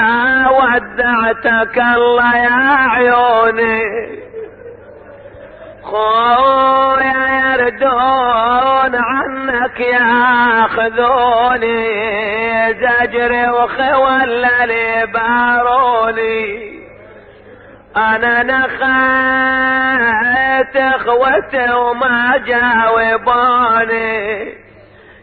ودعتك الله يا عيوني، خويا يردون عنك ياخذوني، زجري وخولة لي باروني. انا نخيت اخوتي وما جاوبوني،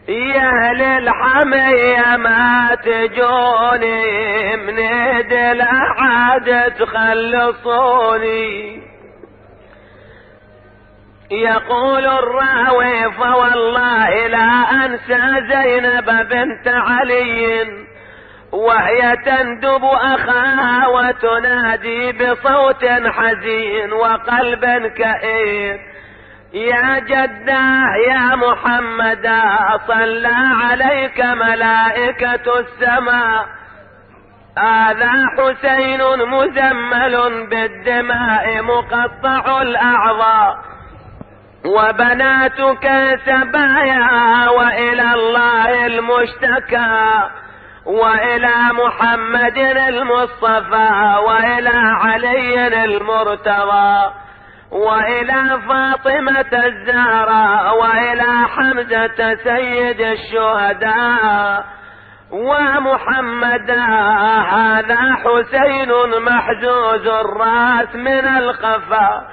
يا اهل الحمية ما تجوني، من يد الأحد تخلصوني. يقول الراوي فوالله لا انسى زينب بنت علي، وهي تندب اخاها وتنادي بصوت حزين وقلب كئيب، يا جده يا محمد صلى عليك ملائكة السماء، هذا حسين مزمل بالدماء مقطع الأعضاء، وبناتك سبايا وإلى الله المشتكى، وإلى محمد المصطفى، وإلى علي المرتضى، وإلى فاطمة الزهراء، وإلى حمزة سيد الشهداء، ومحمد هذا حسين محزوز الرأس من الخفا،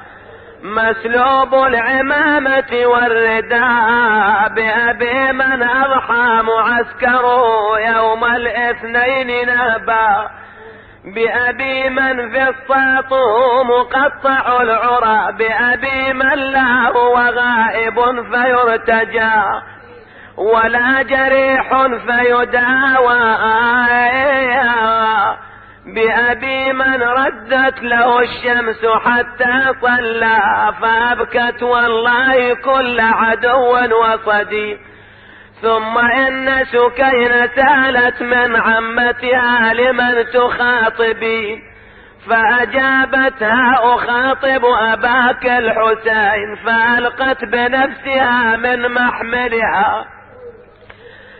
مسلوب العمامة والرداء، بأبي من أضحى معسكره يوم الاثنين نهبا، بأبي من في الساطه مقطع العرى، بأبي من لا هو غائب فيرتجى ولا جريح فيداوى، بأبي من ردت له الشمس حتى صلى، فأبكت والله كل عدو وصديق. ثم إن سكينة سألت من عمتها لمن تخاطبين، فأجابتها أخاطب أباك الحسين، فألقت بنفسها من محملها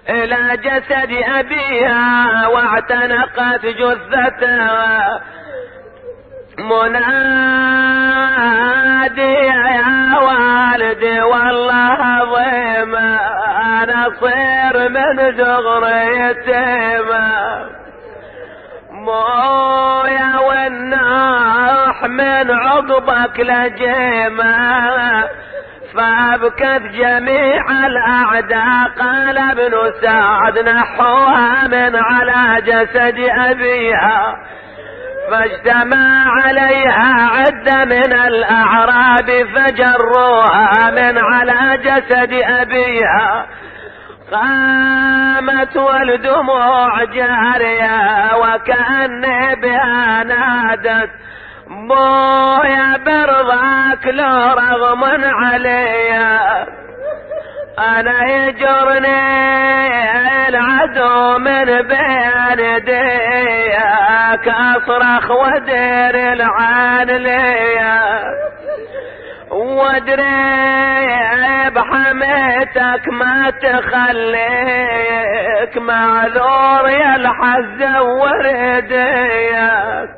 إلى جسد أبيها واعتنقت جثتها، منادي يا والدي والله عظيم، أنا صير من زغري يتيمة، مويا والناح من عقبك لجيمة، فأبكت جميع الأعداء. قال ابن سعد نحوها من على جسد أبيها، فاجتمع عليها عدة من الأعراب فجروها من على جسد أبيها، قامت والدموع جارية وكأني بها نادت، بويا برضاك لو رغم علي، انا يجرني العدو من بين يديك، اصرخ ودير العان ليا، وادري بحميتك ما تخليك معذور يا الحز ورديك،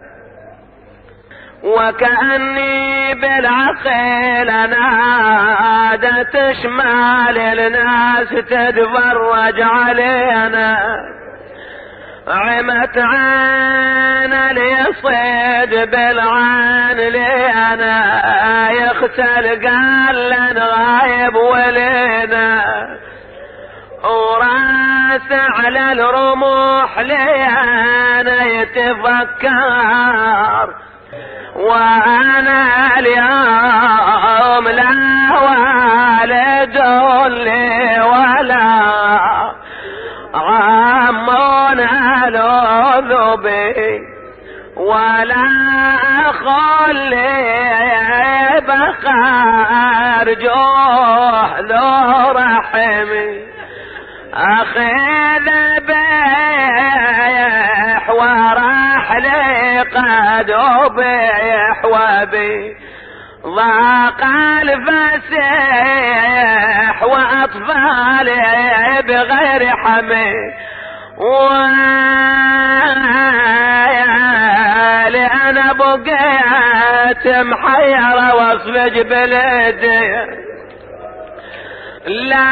وكأني بالعقل نادت شمال الناس تتفرج علينا، عمت عين اليصيد بالعين لينا، يختل قال لن غايب ولينا، وراس على الرموح لينا يتفكر، وانا اليوم لا والد لي ولا عم الوذ بي، ولا اخ لي بخار جوه ذو رحمي، اخي ذبيح وراح لي قد أبيح وبي، ضاق الفسيح وأطفالي بغير حمي، بقيت محيرة وصف بلدي لا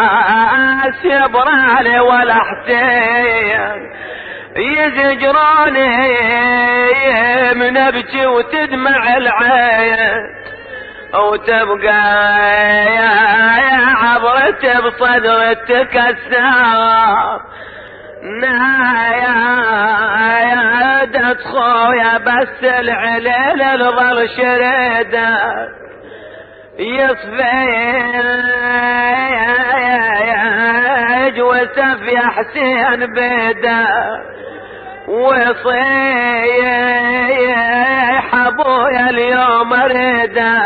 عباس يبرالي ولا حسين يزجروني من ابكي وتدمع العين وتبقى يا عبرتي بصدر تكسر يا دت خويا بس العليل الظل شريده يصفي وسف يا حسين بيده وصيح ابويا اليوم اريده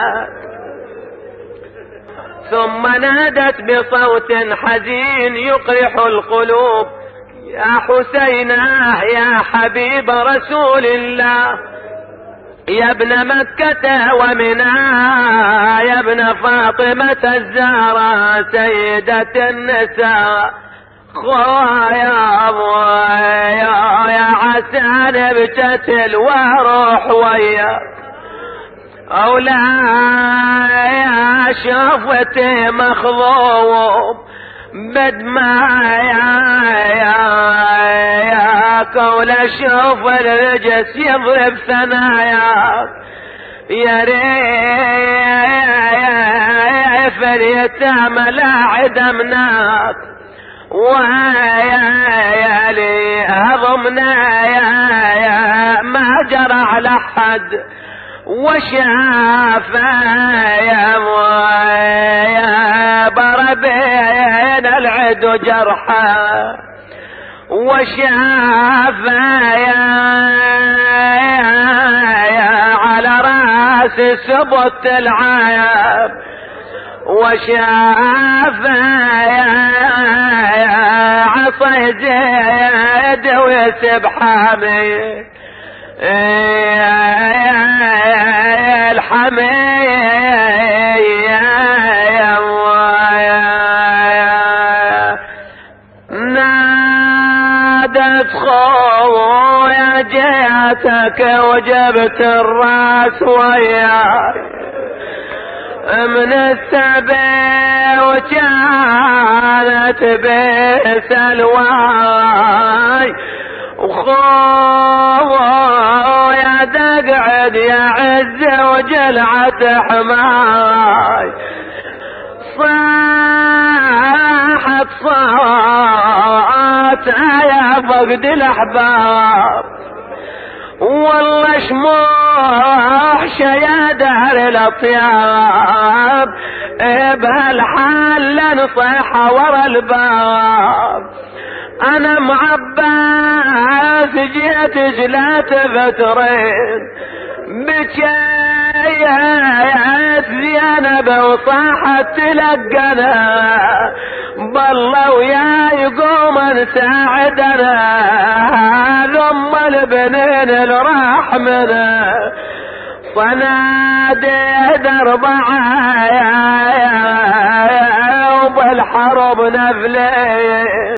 ثم نادت بصوت حزين يقرح القلوب يا حسيناه يا حبيب رسول الله يا ابن مكة ومنى يا ابن فاطمة الزهراء سيدة النساء خويا ابويا يا حسن بجتل واروح وياك أولا شفتي مخضوب بدمايا يا كولا شوف الرجس يضرب ثناياك يا ريف اليتامى لا عدمناك ويا لي هضمنا يا ما جرى على حد وشافا يا بربين العدو جرحا وشافا يا على راس سبط العاب وشافا يا عصي زيد ويسب حامي نادت خويا جيتك وجبت الراس وياك من السبي وكانت بسلواي وخويا تقعد يا عز وجلعة حماي صاحت صوت يا فقد الاحباب والله شموح يا دار الاطياب بهالحال نصيح ورا الباب انا معباس جيت جلات فترين بكيت زينب وصاحت تلقنا بالله ويا يقوم نساعدنا ثم البنين الراح منا صناديد 4 وبالحرب نفلين